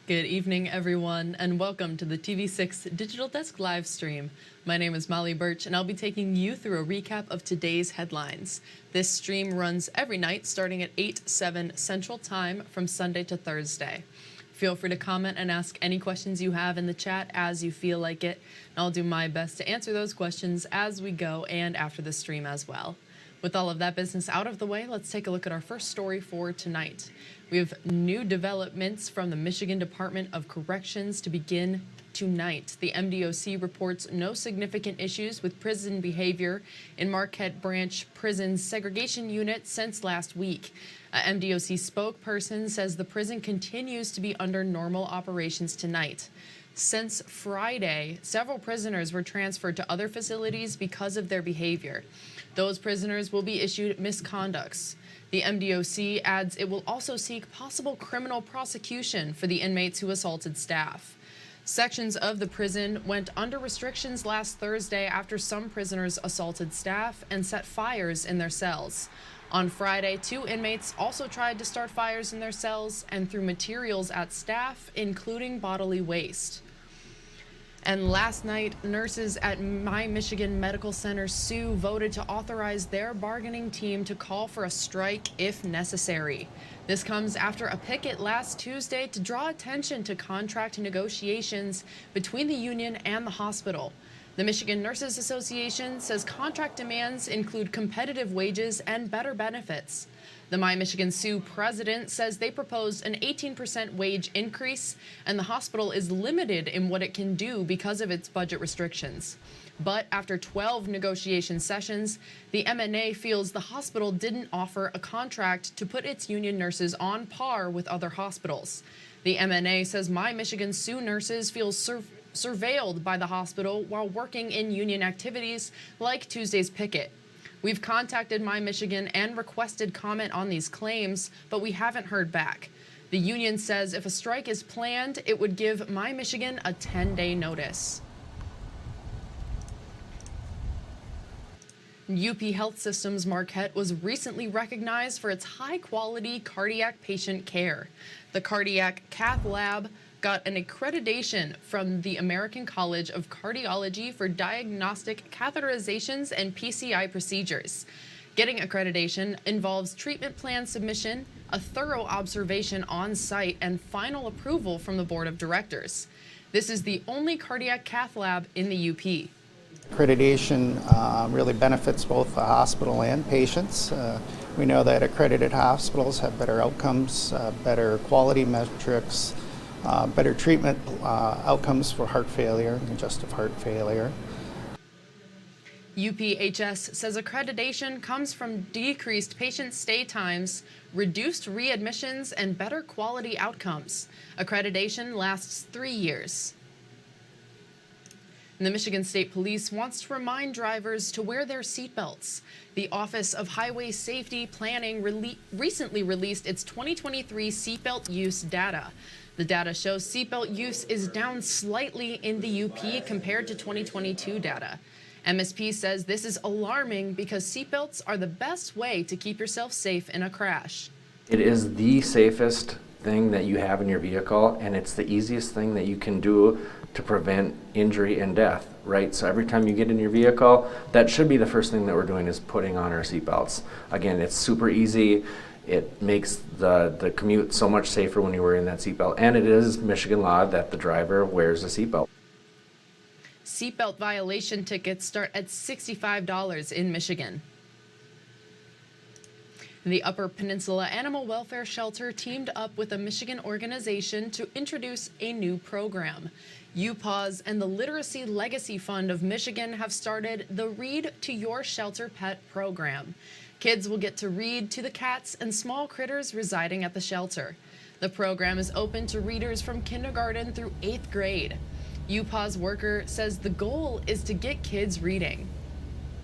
Good evening, everyone, and welcome to the TV6 Digital Desk live stream. My name is Molly Birch, and I'll be taking you through a recap of today's headlines. This stream runs every night starting at 8/7 Central Time from Sunday to Thursday. Feel free to comment and ask any questions you have in the chat as you feel like it, and I'll do my best to answer those questions as we go and after the stream as well. With all of that business out of the way, let's take a look at our first story for tonight. We have new developments from the Michigan Department of Corrections to begin tonight. The MDOC reports no significant issues with prison behavior in Marquette Branch Prison's segregation unit since last week. A MDOC spokesperson says the prison continues to be under normal operations tonight. Since Friday, several prisoners were transferred to other facilities because of their behavior. Those prisoners will be issued misconducts. The MDOC adds it will also seek possible criminal prosecution for the inmates who assaulted staff. Sections of the prison went under restrictions last Thursday after some prisoners assaulted staff and set fires in their cells. On Friday, 2 inmates also tried to start fires in their cells and threw materials at staff, including bodily waste. And last night, nurses at My Michigan Medical Center Sioux voted to authorize their bargaining team to call for a strike if necessary. This comes after a picket last Tuesday to draw attention to contract negotiations between the union and the hospital. The Michigan Nurses Association says contract demands include competitive wages and better benefits. The My Michigan Sioux president says they proposed an 18% wage increase, and the hospital is limited in what it can do because of its budget restrictions. But after 12 negotiation sessions, the MNA feels the hospital didn't offer a contract to put its union nurses on par with other hospitals. The MNA says My Michigan Sioux nurses feel surveilled by the hospital while working in union activities like Tuesday's picket. We've contacted My Michigan and requested comment on these claims, but we haven't heard back. The union says if a strike is planned, it would give My Michigan a 10-day notice. UP Health Systems Marquette was recently recognized for its high-quality cardiac patient care. The cardiac cath lab got an accreditation from the American College of Cardiology for diagnostic catheterizations and PCI procedures. Getting accreditation involves treatment plan submission, a thorough observation on site, and final approval from the board of directors. This is the only cardiac cath lab in the UP. Accreditation really benefits both the hospital and patients. We know that accredited hospitals have better outcomes, better quality metrics, better treatment outcomes for heart failure, congestive heart failure. UPHS says accreditation comes from decreased patient stay times, reduced readmissions, and better quality outcomes. Accreditation lasts 3 years. And the Michigan State Police wants to remind drivers to wear their seatbelts. The Office of Highway Safety Planning recently released its 2023 seatbelt use data. The data shows seatbelt use is down slightly in the UP compared to 2022 data. MSP says this is alarming because seatbelts are the best way to keep yourself safe in a crash. It is the safest thing that you have in your vehicle, and it's the easiest thing that you can do to prevent injury and death, right? So every time you get in your vehicle, that should be the first thing that we're doing is putting on our seatbelts. Again, it's super easy. It makes the commute so much safer when you're wearing that seatbelt. And it is Michigan law that the driver wears a seatbelt. Seatbelt violation tickets start at $65 in Michigan. The Upper Peninsula Animal Welfare Shelter teamed up with a Michigan organization to introduce a new program. UPAWS and the Literacy Legacy Fund of Michigan have started the Read to Your Shelter Pet program. Kids will get to read to the cats and small critters residing at the shelter. The program is open to readers from kindergarten through 8th grade. UPAWS worker says the goal is to get kids reading.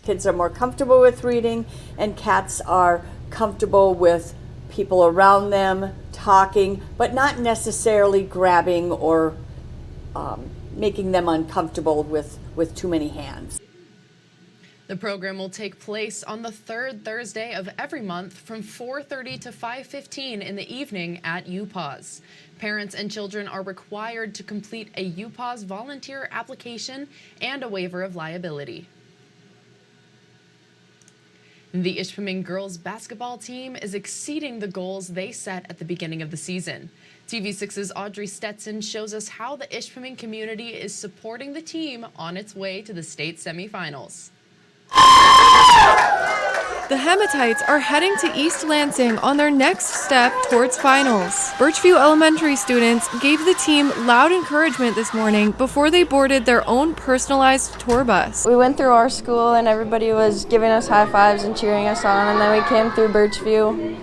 Kids are more comfortable with reading, and cats are comfortable with people around them talking, but not necessarily grabbing or making them uncomfortable with too many hands. The program will take place on the third Thursday of every month from 4:30 to 5:15 in the evening at UPAWS. Parents and children are required to complete a UPAWS volunteer application and a waiver of liability. The Ishpeming girls basketball team is exceeding the goals they set at the beginning of the season. TV6's Audrey Stetson shows us how the Ishpeming community is supporting the team on its way to the state semifinals. The Hematites are heading to East Lansing on their next step towards finals. Birchview Elementary students gave the team loud encouragement this morning before they boarded their own personalized tour bus. We went through our school and everybody was giving us high fives and cheering us on, and then we came through Birchview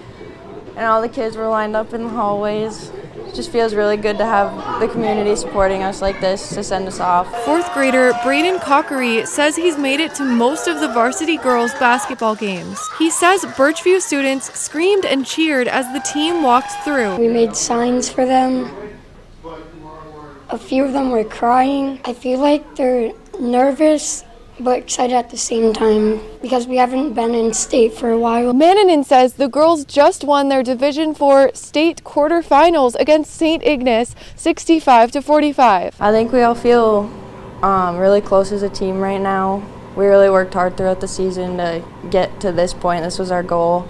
and all the kids were lined up in the hallways. It just feels really good to have the community supporting us like this to send us off. Fourth grader Braden Cockery says he's made it to most of the varsity girls basketball games. He says Birchview students screamed and cheered as the team walked through. We made signs for them. A few of them were crying. I feel like they're nervous but excited at the same time because we haven't been in state for a while. Mannanen says the girls just won their Division IV state quarterfinals against St. Ignace 65-45. I think we all feel really close as a team right now. We really worked hard throughout the season to get to this point. This was our goal.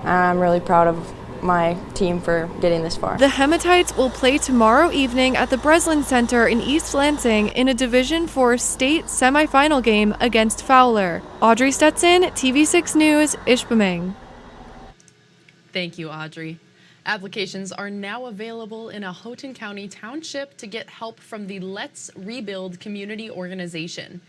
I'm really proud of my team for getting this far. The Hematites will play tomorrow evening at the Breslin Center in East Lansing in a Division IV state semifinal game against Fowler. Audrey Stetson, TV6 News, Ishpeming. Thank you, Audrey. Applications are now available in a Houghton County township to get help from the Let's Rebuild community organization.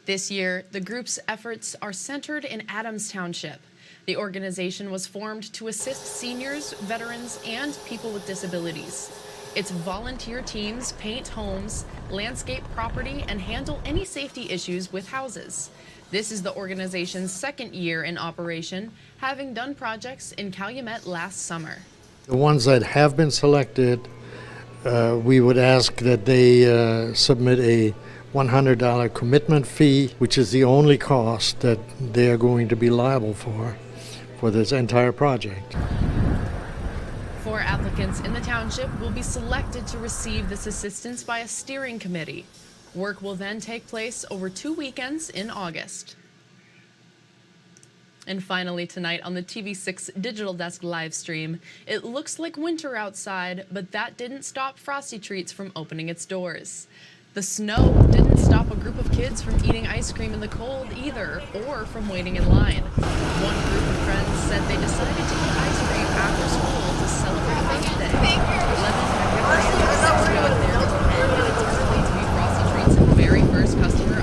This year, the group's efforts are centered in Adams Township. The organization was formed to assist seniors, veterans, and people with disabilities. Its volunteer teams paint homes, landscape property, and handle any safety issues with houses. This is the organization's second year in operation, having done projects in Calumet last summer. The ones that have been selected, we would ask that they submit a $100 commitment fee, which is the only cost that they are going to be liable for this entire project. 4 applicants in the township will be selected to receive this assistance by a steering committee. Work will then take place over 2 weekends in August. And finally tonight on the TV6 Digital Desk live stream, it looks like winter outside, but that didn't stop Frosty Treats from opening its doors. The snow didn't stop a group of kids from eating ice cream in the cold either, or from waiting in line. One group of friends said they decided to eat ice cream after school to celebrate birthday. 11 got there and it's early to be Frosty Treats' very first customer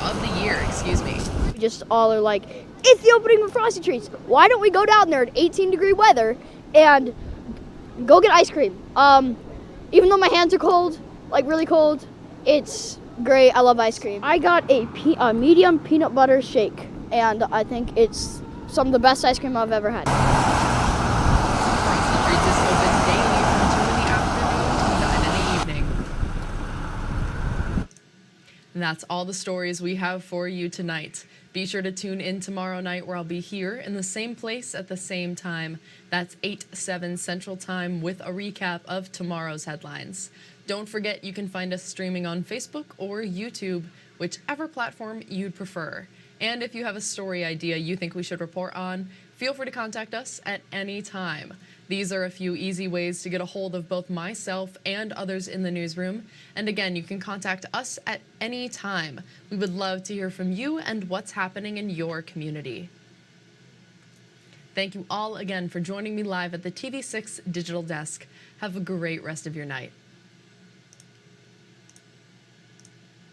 of the year, excuse me. Just all are like, it's the opening of Frosty Treats. Why don't we go down there in 18-degree weather and go get ice cream? Even though my hands are cold, like really cold, it's great. I love ice cream. I got a medium peanut butter shake, and I think it's some of the best ice cream I've ever had. Frosty Treats is open daily from 2 in the afternoon to 9 in the evening. And that's all the stories we have for you tonight. Be sure to tune in tomorrow night where I'll be here in the same place at the same time. That's 8/7 Central Time with a recap of tomorrow's headlines. Don't forget you can find us streaming on Facebook or YouTube, whichever platform you'd prefer. And if you have a story idea you think we should report on, feel free to contact us at any time. These are a few easy ways to get a hold of both myself and others in the newsroom. And again, you can contact us at any time. We would love to hear from you and what's happening in your community. Thank you all again for joining me live at the TV6 Digital Desk. Have a great rest of your night.